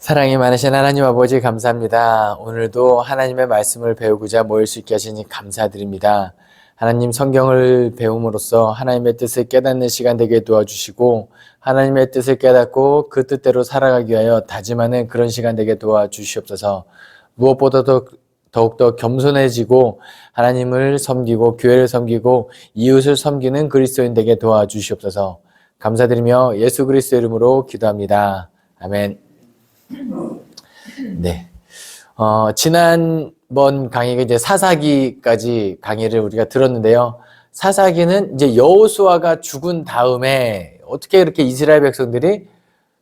사랑이 많으신 하나님 아버지 감사합니다. 오늘도 하나님의 말씀을 배우고자 모일 수 있게 하시니 감사드립니다. 하나님 성경을 배움으로써 하나님의 뜻을 깨닫는 시간 되게 도와주시고 하나님의 뜻을 깨닫고 그 뜻대로 살아가기 위하여 다짐하는 그런 시간 되게 도와주시옵소서. 무엇보다도 더욱더 겸손해지고 하나님을 섬기고 교회를 섬기고 이웃을 섬기는 그리스도인 되게 도와주시옵소서. 감사드리며 예수 그리스도 이름으로 기도합니다. 아멘. 네. 지난번 강의가 이제 사사기까지 강의를 우리가 들었는데요. 사사기는 이제 여호수아가 죽은 다음에 어떻게 이렇게 이스라엘 백성들이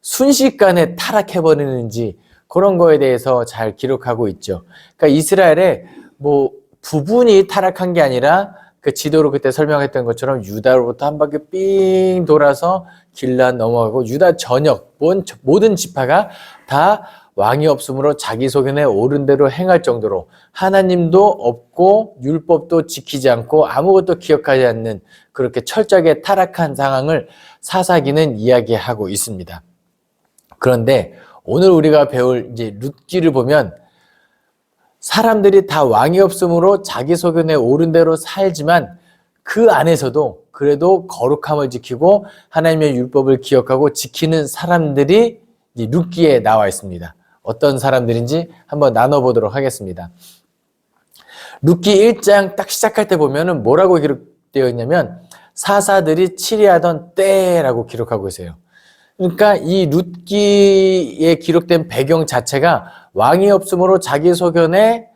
순식간에 타락해버리는지 그런 거에 대해서 잘 기록하고 있죠. 그러니까 이스라엘의 뭐 부분이 타락한 게 아니라 그 지도로 그때 설명했던 것처럼 유다로부터 한 바퀴 삥 돌아서 길앗 넘어가고 유다 전역 모든 지파가 다 왕이 없으므로 자기 소견에 옳은 대로 행할 정도로 하나님도 없고 율법도 지키지 않고 아무것도 기억하지 않는 그렇게 철저하게 타락한 상황을 사사기는 이야기하고 있습니다. 그런데 오늘 우리가 배울 이제 룻기를 보면 사람들이 다 왕이 없으므로 자기 소견에 옳은 대로 살지만 그 안에서도 그래도 거룩함을 지키고 하나님의 율법을 기억하고 지키는 사람들이 룻기에 나와 있습니다. 어떤 사람들인지 한번 나눠보도록 하겠습니다. 룻기 1장 딱 시작할 때 보면은 뭐라고 기록되어 있냐면 사사들이 치리하던 때라고 기록하고 있어요. 그러니까 이 룻기에 기록된 배경 자체가 왕이 없으므로 자기 소견에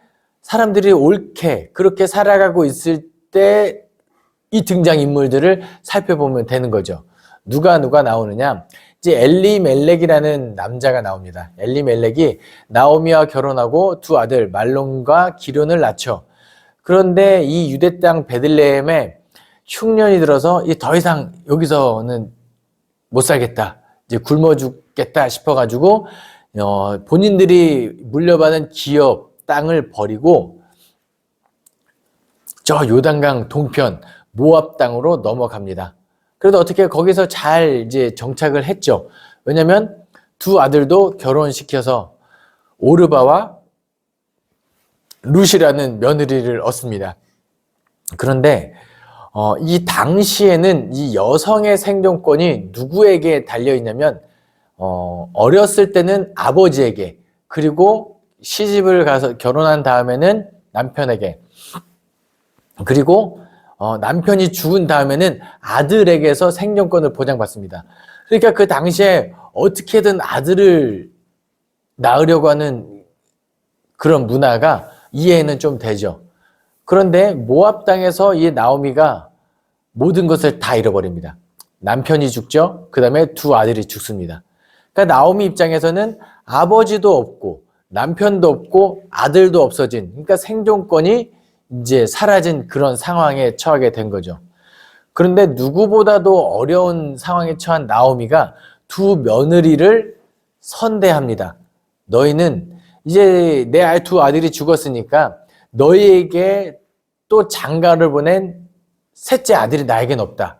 사람들이 옳게 그렇게 살아가고 있을 때 이 등장인물들을 살펴보면 되는 거죠. 누가 나오느냐? 이제 엘리멜렉이라는 남자가 나옵니다. 엘리멜렉이 나오미와 결혼하고 두 아들 말론과 기련을 낳죠. 그런데 이 유대 땅 베들레헴에 흉년이 들어서 더 이상 여기서는 못 살겠다. 이제 굶어 죽겠다 싶어가지고 본인들이 물려받은 기업 땅을 버리고 저 요단강 동편 모압 땅으로 넘어갑니다. 그래도 어떻게 거기서 잘 이제 정착을 했죠. 왜냐면 두 아들도 결혼시켜서 오르바와 룻이라는 며느리를 얻습니다. 그런데 이 당시에는 이 여성의 생존권이 누구에게 달려있냐면 어렸을 때는 아버지에게, 그리고 시집을 가서 결혼한 다음에는 남편에게, 그리고 남편이 죽은 다음에는 아들에게서 생존권을 보장받습니다. 그러니까 그 당시에 어떻게든 아들을 낳으려고 하는 그런 문화가 이해는 좀 되죠. 그런데 모압 땅에서 이 나오미가 모든 것을 다 잃어버립니다. 남편이 죽죠. 그 다음에 두 아들이 죽습니다. 그러니까 나오미 입장에서는 아버지도 없고 남편도 없고 아들도 없어진, 그러니까 생존권이 이제 사라진 그런 상황에 처하게 된 거죠. 그런데 누구보다도 어려운 상황에 처한 나오미가 두 며느리를 선대합니다. 너희는 이제 내 두 아들이 죽었으니까 너희에게 또 장가를 보낸 셋째 아들이 나에겐 없다.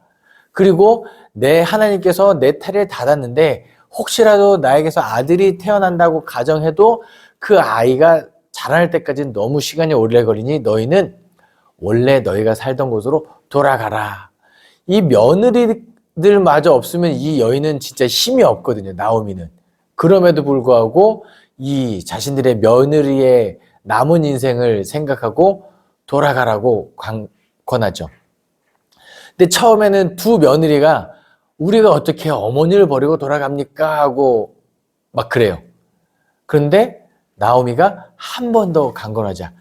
그리고 내 하나님께서 내胎를 닫았는데 혹시라도 나에게서 아들이 태어난다고 가정해도 그 아이가 자랄 때까지는 너무 시간이 오래 걸리니 너희는 원래 너희가 살던 곳으로 돌아가라. 이 며느리들마저 없으면 이 여인은 진짜 힘이 없거든요. 나오미는. 그럼에도 불구하고 이 자신들의 며느리의 남은 인생을 생각하고 돌아가라고 권하죠. 근데 처음에는 두 며느리가 우리가 어떻게 어머니를 버리고 돌아갑니까? 하고 막 그래요. 그런데 나오미가 한 번 더 강권하자.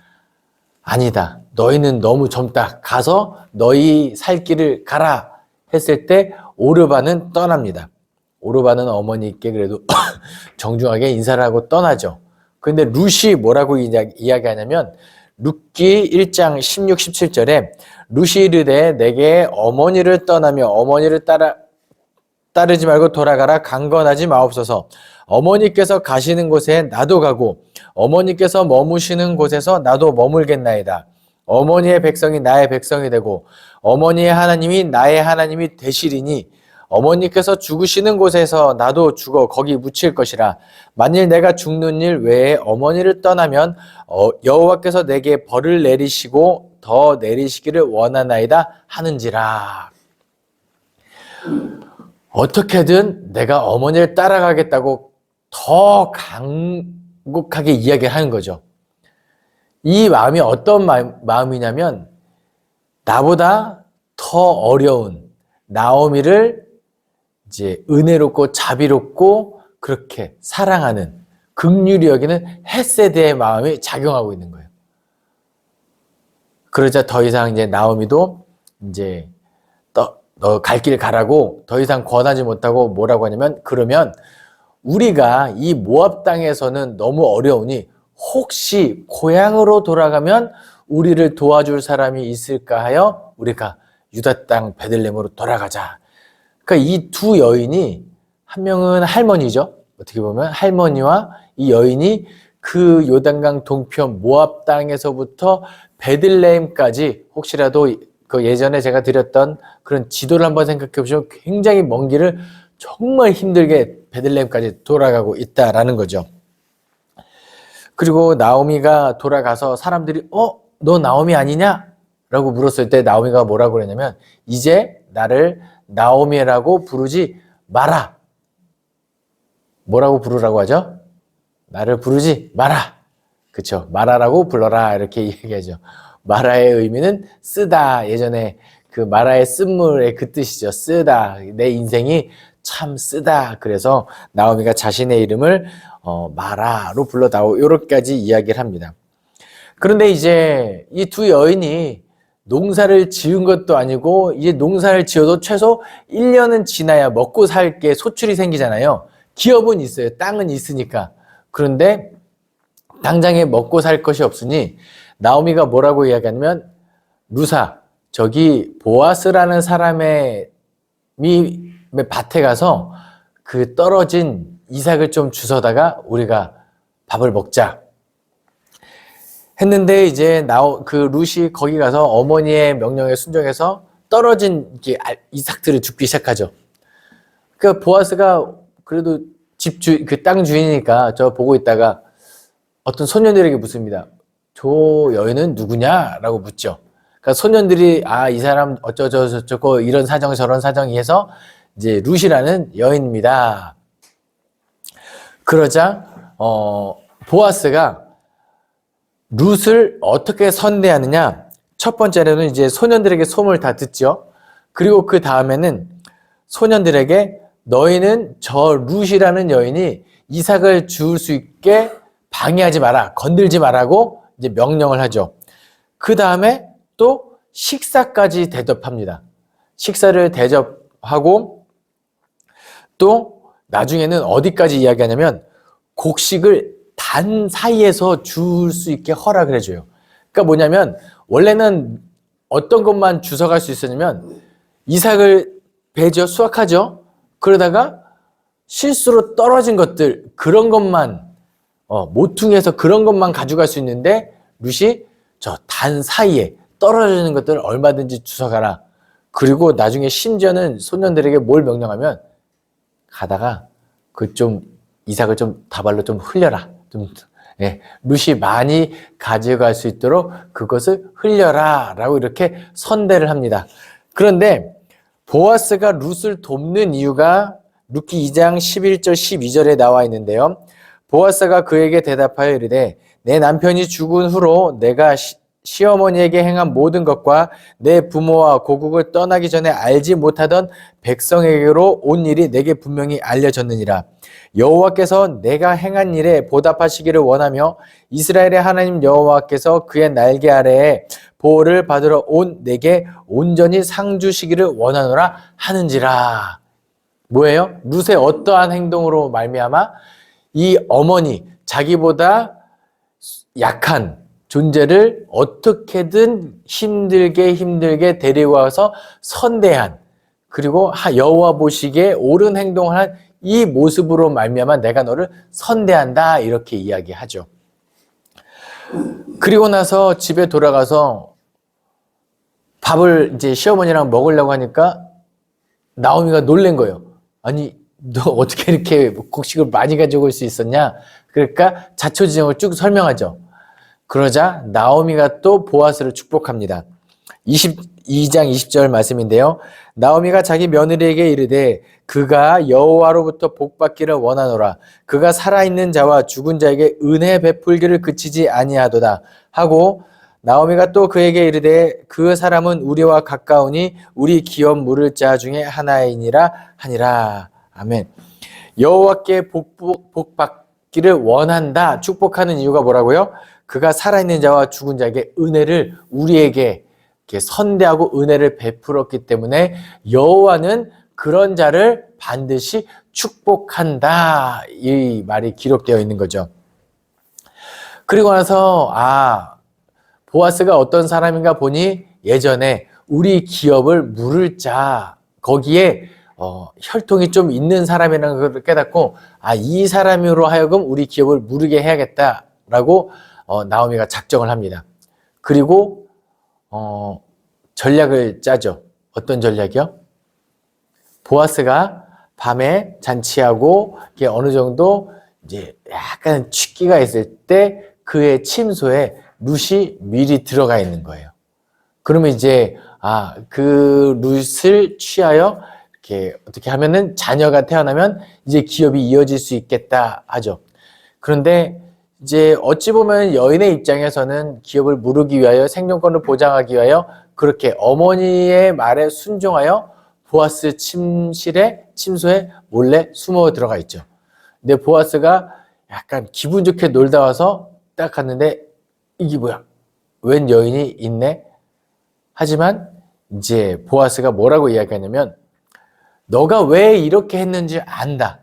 아니다. 너희는 너무 젊다. 가서 너희 살 길을 가라. 했을 때 오르바는 떠납니다. 오르바는 어머니께 그래도 정중하게 인사를 하고 떠나죠. 그런데 룻이 뭐라고 이야기하냐면 룻기 1장 16, 17절에 룻이 이르되 내게 어머니를 떠나며 어머니를 따르지 말고 돌아가라. 강건하지 마옵소서. 어머니께서 가시는 곳에 나도 가고 어머니께서 머무시는 곳에서 나도 머물겠나이다. 어머니의 백성이 나의 백성이 되고 어머니의 하나님이 나의 하나님이 되시리니 어머니께서 죽으시는 곳에서 나도 죽어 거기 묻힐 것이라. 만일 내가 죽는 일 외에 어머니를 떠나면 여호와께서 내게 벌을 내리시고 더 내리시기를 원하나이다 하는지라. 어떻게든 내가 어머니를 따라가겠다고 더 강곡하게 이야기를 하는 거죠. 이 마음이 어떤 마음이냐면 나보다 더 어려운 나오미를 이제 은혜롭고 자비롭고 그렇게 사랑하는 긍휼히 여기는 헤세드의 마음이 작용하고 있는 거예요. 그러자 더 이상 이제 나오미도 이제 너 갈 길 가라고 더 이상 권하지 못하고 뭐라고 하냐면 그러면 우리가 이 모압 땅에서는 너무 어려우니 혹시 고향으로 돌아가면 우리를 도와줄 사람이 있을까 하여 우리가 유다 땅 베들레헴으로 돌아가자. 그러니까 이 두 여인이 한 명은 할머니죠. 어떻게 보면 할머니와 이 여인이 그 요단강 동편 모압 땅에서부터 베들레헴까지 혹시라도 그 예전에 제가 드렸던 그런 지도를 한번 생각해 보시면 굉장히 먼 길을 정말 힘들게 베들레헴까지 돌아가고 있다라는 거죠. 그리고 나오미가 돌아가서 사람들이 너 나오미 아니냐? 라고 물었을 때 나오미가 뭐라고 그랬냐면 이제 나를 나오미라고 부르지 마라. 뭐라고 부르라고 하죠? 나를 부르지 마라. 그쵸? 마라라고 불러라. 이렇게 얘기하죠. 마라의 의미는 쓰다. 예전에 그 마라의 쓴물의 그 뜻이죠. 쓰다. 내 인생이 참 쓰다. 그래서 나오미가 자신의 이름을 마라로 불러다오. 요렇게까지 이야기를 합니다. 그런데 이제 이 두 여인이 농사를 지은 것도 아니고 이제 농사를 지어도 최소 1년은 지나야 먹고 살 게 소출이 생기잖아요. 기업은 있어요. 땅은 있으니까. 그런데 당장에 먹고 살 것이 없으니 나오미가 뭐라고 이야기하냐면 루사 저기 보아스라는 사람의 밭에 가서 그 떨어진 이삭을 좀 주워다가 우리가 밥을 먹자 했는데 이제 그 룻이 거기 가서 어머니의 명령에 순종해서 떨어진 이삭들을 줍기 시작하죠. 그러니까 보아스가 그래도 그 땅 주인이니까 저 보고 있다가 어떤 소년들에게 묻습니다. 저 여인은 누구냐라고 묻죠. 그러니까 소년들이 이 사람 어쩌저쩌고 이런 사정 저런 사정이 해서 이제 룻이라는 여인입니다. 그러자 보아스가 룻을 어떻게 선대하느냐? 첫 번째로는 이제 소년들에게 소문을 다 듣죠. 그리고 그 다음에는 소년들에게 너희는 저 룻이라는 여인이 이삭을 주울 수 있게 방해하지 마라, 건들지 말라고 이제 명령을 하죠. 그 다음에 또 식사까지 대접합니다. 식사를 대접하고 또 나중에는 어디까지 이야기하냐면 곡식을 단 사이에서 줄 수 있게 허락을 해줘요. 그러니까 뭐냐면 원래는 어떤 것만 주워갈 수 있었냐면 이삭을 베죠, 수확하죠. 그러다가 실수로 떨어진 것들 그런 것만 모퉁이에서 그런 것만 가져갈 수 있는데 룻이 저 단 사이에 떨어지는 것들을 얼마든지 주워가라. 그리고 나중에 심지어는 소년들에게 뭘 명령하면 가다가 그 좀 이삭을 좀 다발로 좀 흘려라. 룻이 많이 가져갈 수 있도록 그것을 흘려라 라고 이렇게 선대를 합니다. 그런데 보아스가 룻을 돕는 이유가 룻기 2장 11절 12절에 나와 있는데요. 보아스가 그에게 대답하여 이르되 내 남편이 죽은 후로 내가 시어머니에게 행한 모든 것과 내 부모와 고국을 떠나기 전에 알지 못하던 백성에게로 온 일이 내게 분명히 알려졌느니라. 여호와께서 내가 행한 일에 보답하시기를 원하며 이스라엘의 하나님 여호와께서 그의 날개 아래에 보호를 받으러 온 내게 온전히 상 주시기를 원하노라 하는지라. 뭐예요? 룻의 어떠한 행동으로 말미암아 이 어머니 자기보다 약한 존재를 어떻게든 힘들게 데리고 와서 선대한 그리고 여호와 보시기에 옳은 행동을 한 이 모습으로 말미암아 내가 너를 선대한다 이렇게 이야기하죠. 그리고 나서 집에 돌아가서 밥을 이제 시어머니랑 먹으려고 하니까 나오미가 놀란 거예요. 아니, 너 어떻게 이렇게 곡식을 많이 가지고 올 수 있었냐? 그러니까 자초지종을 쭉 설명하죠. 그러자 나오미가 또 보아스를 축복합니다. 22장 20절 말씀인데요. 나오미가 자기 며느리에게 이르되 그가 여호와로부터 복받기를 원하노라. 그가 살아있는 자와 죽은 자에게 은혜 베풀기를 그치지 아니하도다 하고, 나오미가 또 그에게 이르되 그 사람은 우리와 가까우니 우리 기업 물을 자 중에 하나이니라 하니라. 아멘. 여호와께 복받기를 원한다. 축복하는 이유가 뭐라고요? 그가 살아있는 자와 죽은 자에게 은혜를 우리에게 이렇게 선대하고 은혜를 베풀었기 때문에 여호와는 그런 자를 반드시 축복한다. 이 말이 기록되어 있는 거죠. 그리고 나서 보아스가 어떤 사람인가 보니 예전에 우리 기업을 물을 자, 거기에 혈통이 좀 있는 사람이라는 걸 깨닫고 이 사람으로 하여금 우리 기업을 무르게 해야겠다라고 나오미가 작정을 합니다. 그리고 전략을 짜죠. 어떤 전략이요? 보아스가 밤에 잔치하고 이게 어느 정도 이제 약간 취기가 있을 때 그의 침소에 룻이 미리 들어가 있는 거예요. 그러면 이제 그 룻을 취하여 이렇게 어떻게 하면은 자녀가 태어나면 이제 기업이 이어질 수 있겠다 하죠. 그런데 이제 어찌 보면 여인의 입장에서는 기업을 무르기 위하여 생존권을 보장하기 위하여 그렇게 어머니의 말에 순종하여 보아스 침소에 몰래 숨어 들어가 있죠. 근데 보아스가 약간 기분 좋게 놀다 와서 딱 갔는데 이게 뭐야? 웬 여인이 있네? 하지만 이제 보아스가 뭐라고 이야기하냐면 너가 왜 이렇게 했는지 안다.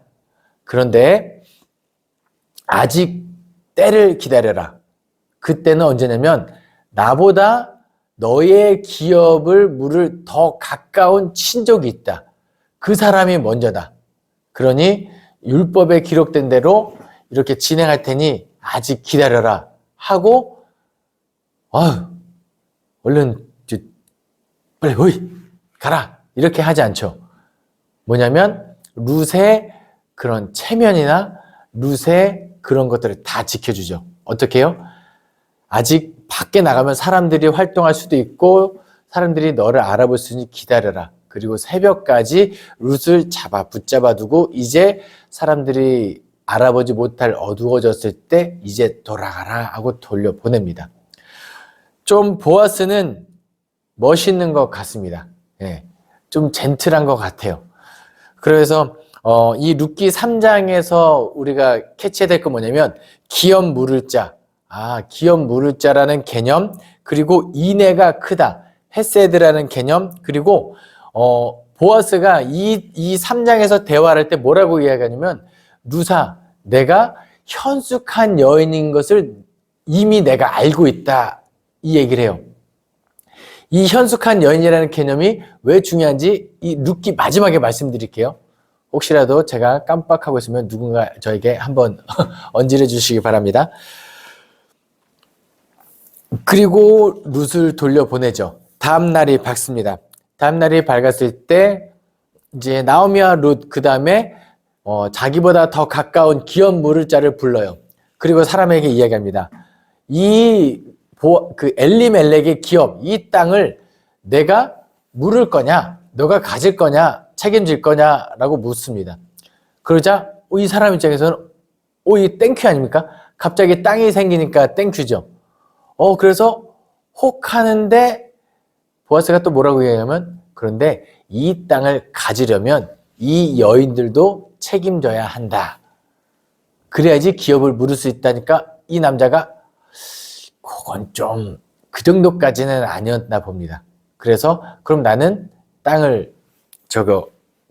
그런데 아직 때를 기다려라. 그때는 언제냐면 나보다 너의 기업을 물을 더 가까운 친족이 있다. 그 사람이 먼저다. 그러니 율법에 기록된 대로 이렇게 진행할 테니 아직 기다려라 하고 얼른 빨리 호이 가라 이렇게 하지 않죠. 뭐냐면 룻의 그런 체면이나 룻의 그런 것들을 다 지켜주죠. 어떻게 해요? 아직 밖에 나가면 사람들이 활동할 수도 있고 사람들이 너를 알아볼 수 있으니 기다려라. 그리고 새벽까지 룻을 붙잡아 두고 이제 사람들이 알아보지 못할 어두워졌을 때 이제 돌아가라 하고 돌려보냅니다. 좀 보아스는 멋있는 것 같습니다. 좀 젠틀한 것 같아요. 그래서 이 룻기 3장에서 우리가 캐치해야 될 건 뭐냐면 기업 물을 자, 기업 물을 자라는 개념, 그리고 인애가 크다, 헤세드라는 개념, 그리고 보아스가 이 3장에서 대화를 할 때 뭐라고 이야기하냐면 룻아, 내가 현숙한 여인인 것을 이미 내가 알고 있다 이 얘기를 해요. 이 현숙한 여인이라는 개념이 왜 중요한지 이 룻기 마지막에 말씀드릴게요. 혹시라도 제가 깜빡하고 있으면 누군가 저에게 한번 언질해 주시기 바랍니다. 그리고 룻을 돌려보내죠. 다음 날이 밝습니다. 다음 날이 밝았을 때 이제 나오미와 룻 그 다음에 자기보다 더 가까운 기업 물을 자를 불러요. 그리고 사람에게 이야기합니다. 그 엘리멜렉의 기업, 이 땅을 내가 물을 거냐, 너가 가질 거냐, 책임질 거냐라고 묻습니다. 그러자 이 사람 입장에서는 이 땡큐 아닙니까? 갑자기 땅이 생기니까 땡큐죠. 그래서 혹 하는데 보아스가 또 뭐라고 얘기하냐면 그런데 이 땅을 가지려면 이 여인들도 책임져야 한다. 그래야지 기업을 물을 수 있다니까 이 남자가 그건 좀 그 정도까지는 아니었나 봅니다. 그래서 그럼 나는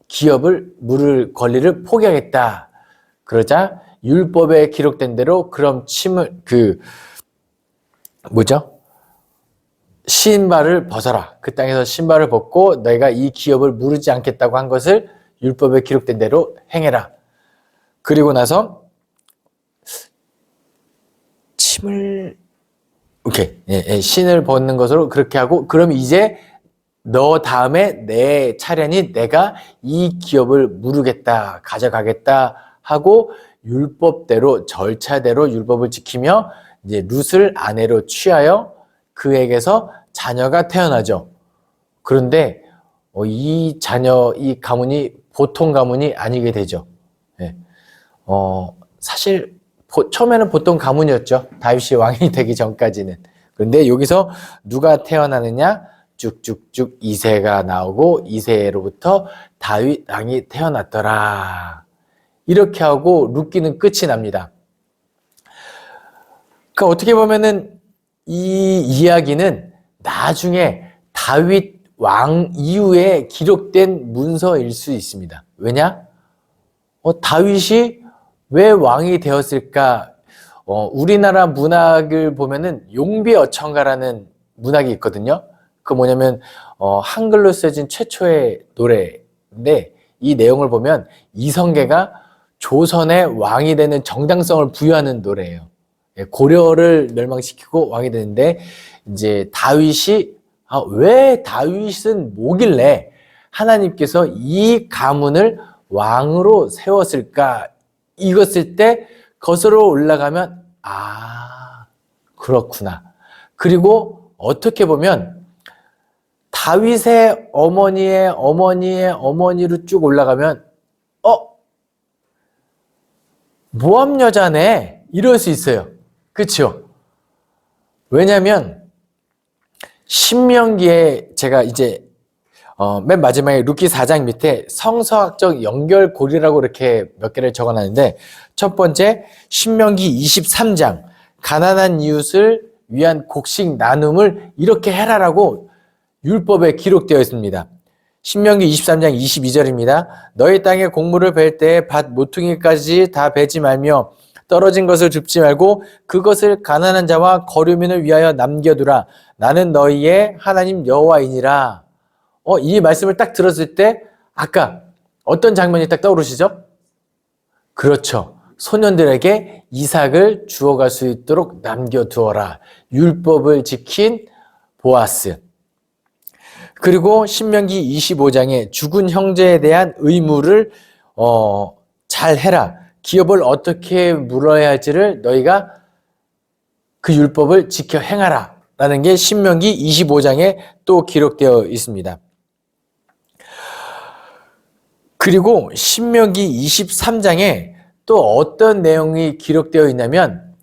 기업을 물을 권리를 포기하겠다. 그러자 율법에 기록된 대로 그럼 신발을 벗어라. 그 땅에서 신발을 벗고 내가 이 기업을 무르지 않겠다고 한 것을 율법에 기록된 대로 행해라. 그리고 나서 신을 벗는 것으로 그렇게 하고 그럼 이제 너 다음에 내 차례니 내가 이 기업을 무르겠다, 가져가겠다 하고 율법대로, 절차대로 율법을 지키며 이제 룻을 아내로 취하여 그에게서 자녀가 태어나죠. 그런데 이 자녀, 이 가문이 보통 가문이 아니게 되죠. 예. 사실 처음에는 보통 가문이었죠. 다윗이 왕이 되기 전까지는. 그런데 여기서 누가 태어나느냐? 쭉쭉쭉 이새가 나오고 이새로부터 다윗 왕이 태어났더라. 이렇게 하고 룻기는 끝이 납니다. 그러니까 어떻게 보면은 이 이야기는 나중에 다윗 왕 이후에 기록된 문서일 수 있습니다. 왜냐? 다윗이 왜 왕이 되었을까? 우리나라 문학을 보면은 용비어천가라는 문학이 있거든요. 그 뭐냐면 한글로 쓰여진 최초의 노래인데 이 내용을 보면 이성계가 조선의 왕이 되는 정당성을 부여하는 노래예요. 고려를 멸망시키고 왕이 되는데 이제 다윗이 왜 다윗은 뭐길래 하나님께서 이 가문을 왕으로 세웠을까? 이것을 때 거슬러 올라가면 그렇구나. 그리고 어떻게 보면 다윗의 어머니의 어머니의 어머니로 쭉 올라가면 모압 여자네 이럴 수 있어요. 그렇죠? 왜냐하면 신명기에 제가 이제 맨 마지막에 룻기 4장 밑에 성서학적 연결고리라고 이렇게 몇 개를 적어놨는데 첫 번째 신명기 23장 가난한 이웃을 위한 곡식 나눔을 이렇게 해라라고 율법에 기록되어 있습니다. 신명기 23장 22절입니다. 너희 땅에 곡물을 벨 때 밭 모퉁이까지 다 베지 말며 떨어진 것을 줍지 말고 그것을 가난한 자와 거류민을 위하여 남겨두라. 나는 너희의 하나님 여호와이니라. 이 말씀을 딱 들었을 때 아까 어떤 장면이 딱 떠오르시죠? 그렇죠. 소년들에게 이삭을 주어갈 수 있도록 남겨두어라. 율법을 지킨 보아스. 그리고 신명기 25장에 죽은 형제에 대한 의무를 잘 해라. 기업을 어떻게 물어야 할지를 너희가 그 율법을 지켜 행하라. 라는 게 신명기 25장에 또 기록되어 있습니다. 그리고 신명기 23장에 또 어떤 내용이 기록되어 있냐면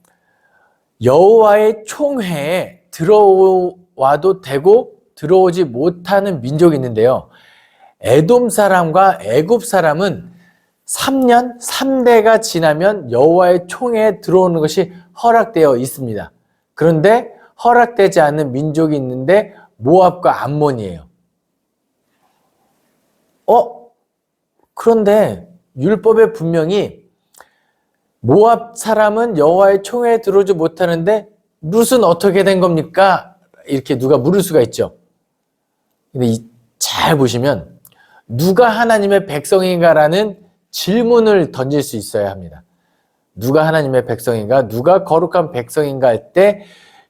여호와의 총회에 들어와도 되고 들어오지 못하는 민족이 있는데요. 에돔 사람과 애굽 사람은 3년, 3대가 지나면 여호와의 총회에 들어오는 것이 허락되어 있습니다. 그런데 허락되지 않는 민족이 있는데 모압과 암몬이에요. 그런데 율법에 분명히 모압 사람은 여호와의 총회에 들어오지 못하는데 룻은 어떻게 된 겁니까? 이렇게 누가 물을 수가 있죠. 근데 잘 보시면 누가 하나님의 백성인가라는 질문을 던질 수 있어야 합니다. 누가 하나님의 백성인가? 누가 거룩한 백성인가 할 때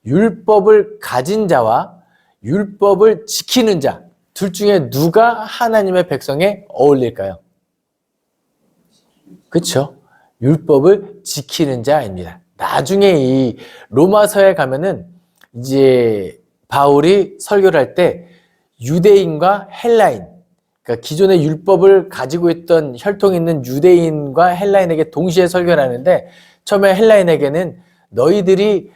율법을 가진 자와 율법을 지키는 자, 둘 중에 누가 하나님의 백성에 어울릴까요? 그렇죠? 율법을 지키는 자입니다. 나중에 이 로마서에 가면은 이제 바울이 설교를 할 때 유대인과 헬라인, 그러니까 기존의 율법을 가지고 있던 혈통이 있는 유대인과 헬라인에게 동시에 설교를 하는데 처음에 헬라인에게는 너희들이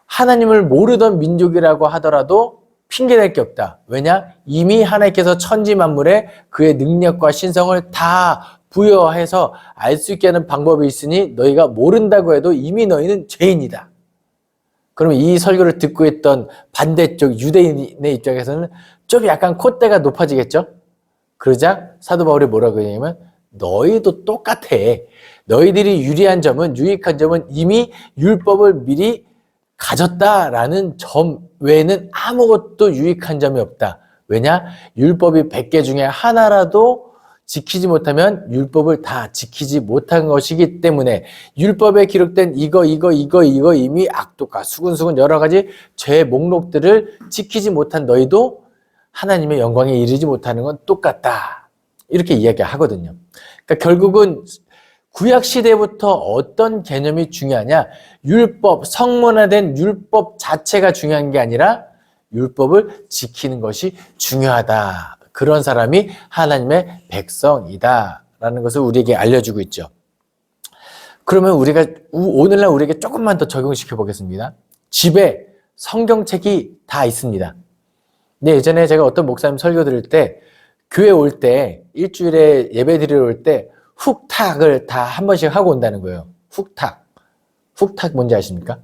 하나님을 모르던 민족이라고 하더라도 핑계댈 게 없다. 왜냐? 이미 하나님께서 천지 만물에 그의 능력과 신성을 다 부여해서 알 수 있게 하는 방법이 있으니 너희가 모른다고 해도 이미 너희는 죄인이다. 그러면 이 설교를 듣고 있던 반대쪽 유대인의 입장에서는 좀 약간 콧대가 높아지겠죠? 그러자 사도 바울이 뭐라고 하냐면 너희도 똑같아. 너희들이 유리한 점은 유익한 점은 이미 율법을 미리 가졌다라는 점 외에는 아무것도 유익한 점이 없다. 왜냐? 율법이 100개 중에 하나라도 지키지 못하면 율법을 다 지키지 못한 것이기 때문에 율법에 기록된 이거 이미 악독과 수근수근 여러 가지 죄 목록들을 지키지 못한 너희도 하나님의 영광에 이르지 못하는 건 똑같다. 이렇게 이야기하거든요. 그러니까 결국은 구약 시대부터 어떤 개념이 중요하냐? 율법, 성문화된 율법 자체가 중요한 게 아니라 율법을 지키는 것이 중요하다. 그런 사람이 하나님의 백성이다. 라는 것을 우리에게 알려주고 있죠. 그러면 우리가 오늘날 우리에게 조금만 더 적용시켜 보겠습니다. 집에 성경책이 다 있습니다. 근데 예전에 제가 어떤 목사님 설교 들을 때 교회 올 때 일주일에 예배 드리러 올 때 훅탁을 다 한 번씩 하고 온다는 거예요. 훅탁. 훅탁 뭔지 아십니까?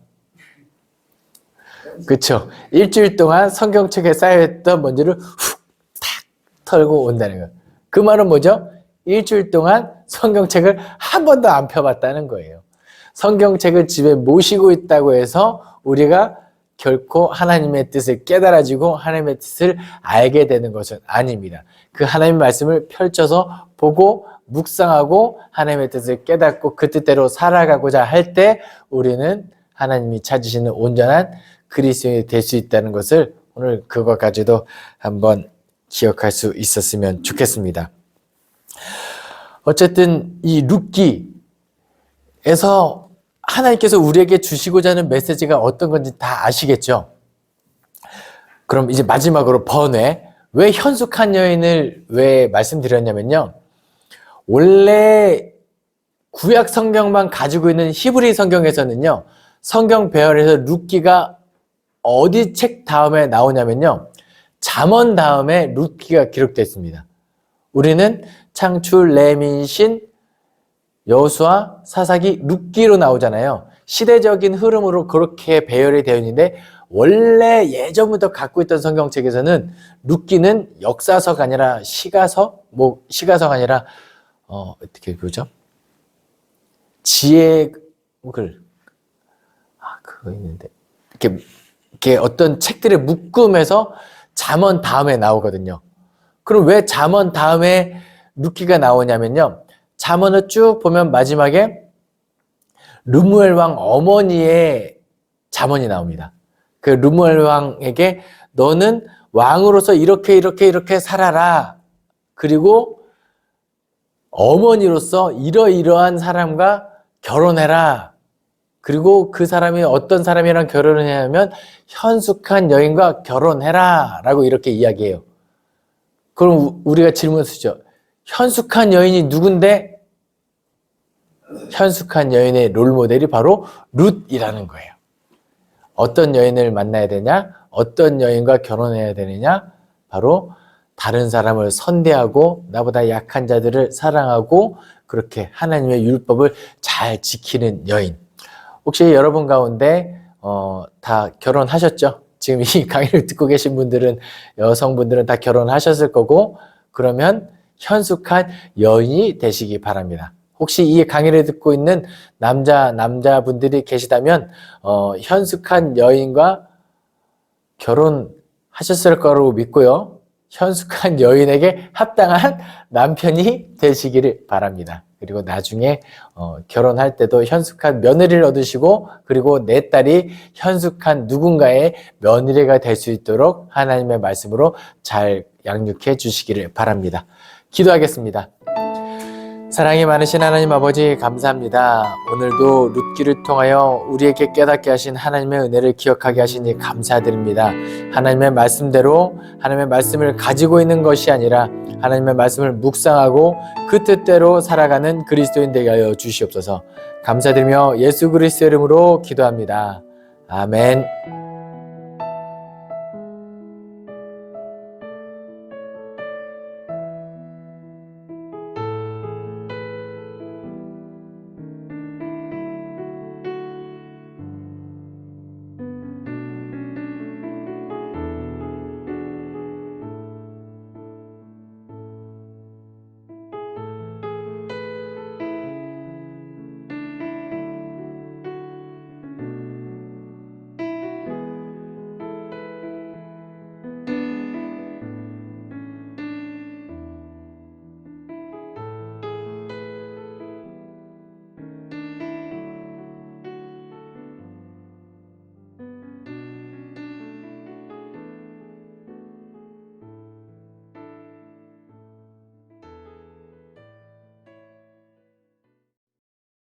그렇죠. 일주일 동안 성경책에 쌓여있던 먼지를 훅탁 털고 온다는 거예요. 그 말은 뭐죠? 일주일 동안 성경책을 한 번도 안 펴봤다는 거예요. 성경책을 집에 모시고 있다고 해서 우리가 결코 하나님의 뜻을 깨달아지고 하나님의 뜻을 알게 되는 것은 아닙니다. 그 하나님의 말씀을 펼쳐서 보고 묵상하고 하나님의 뜻을 깨닫고 그 뜻대로 살아가고자 할 때 우리는 하나님이 찾으시는 온전한 그리스도인이 될 수 있다는 것을 오늘 그것까지도 한번 기억할 수 있었으면 좋겠습니다. 어쨌든 이 룻기에서 하나님께서 우리에게 주시고자 하는 메시지가 어떤 건지 다 아시겠죠? 그럼 이제 마지막으로 번외. 왜 현숙한 여인을 왜 말씀드렸냐면요. 원래 구약 성경만 가지고 있는 히브리 성경에서는요. 성경 배열에서 룻기가 어디 책 다음에 나오냐면요. 잠언 다음에 룻기가 기록되어 있습니다. 우리는 창출, 레민신, 여호수아, 사사기, 룻기로 나오잖아요. 시대적인 흐름으로 그렇게 배열이 되어 있는데 원래 예전부터 갖고 있던 성경책에서는 룻기는 역사서가 아니라 시가서, 시가서가 아니라 어떻게 보죠? 지혜글, 그거 있는데 이렇게 어떤 책들의 묶음에서 잠언 다음에 나오거든요. 그럼 왜 잠언 다음에 룻기가 나오냐면요. 잠언을 쭉 보면 마지막에 르무엘 왕 어머니의 잠언이 나옵니다. 그 르무엘 왕에게 너는 왕으로서 이렇게 살아라. 그리고 어머니로서 이러이러한 사람과 결혼해라. 그리고 그 사람이 어떤 사람이랑 결혼을 해야 하면 현숙한 여인과 결혼해라. 라고 이렇게 이야기해요. 그럼 우리가 질문을 쓰죠. 현숙한 여인이 누군데? 현숙한 여인의 롤모델이 바로 룻이라는 거예요. 어떤 여인을 만나야 되냐? 어떤 여인과 결혼해야 되느냐? 바로 다른 사람을 선대하고 나보다 약한 자들을 사랑하고 그렇게 하나님의 율법을 잘 지키는 여인. 혹시 여러분 가운데 다 결혼하셨죠? 지금 이 강의를 듣고 계신 분들은 여성분들은 다 결혼하셨을 거고 그러면 현숙한 여인이 되시기 바랍니다. 혹시 이 강의를 듣고 있는 남자분들이 계시다면 현숙한 여인과 결혼하셨을 거라고 믿고요. 현숙한 여인에게 합당한 남편이 되시기를 바랍니다. 그리고 나중에 결혼할 때도 현숙한 며느리를 얻으시고 그리고 내 딸이 현숙한 누군가의 며느리가 될 수 있도록 하나님의 말씀으로 잘 양육해 주시기를 바랍니다. 기도하겠습니다. 사랑이 많으신 하나님 아버지 감사합니다. 오늘도 룻기를 통하여 우리에게 깨닫게 하신 하나님의 은혜를 기억하게 하시니 감사드립니다. 하나님의 말씀대로 하나님의 말씀을 가지고 있는 것이 아니라 하나님의 말씀을 묵상하고 그 뜻대로 살아가는 그리스도인 되게 하여 주시옵소서. 감사드리며 예수 그리스도의 이름으로 기도합니다. 아멘.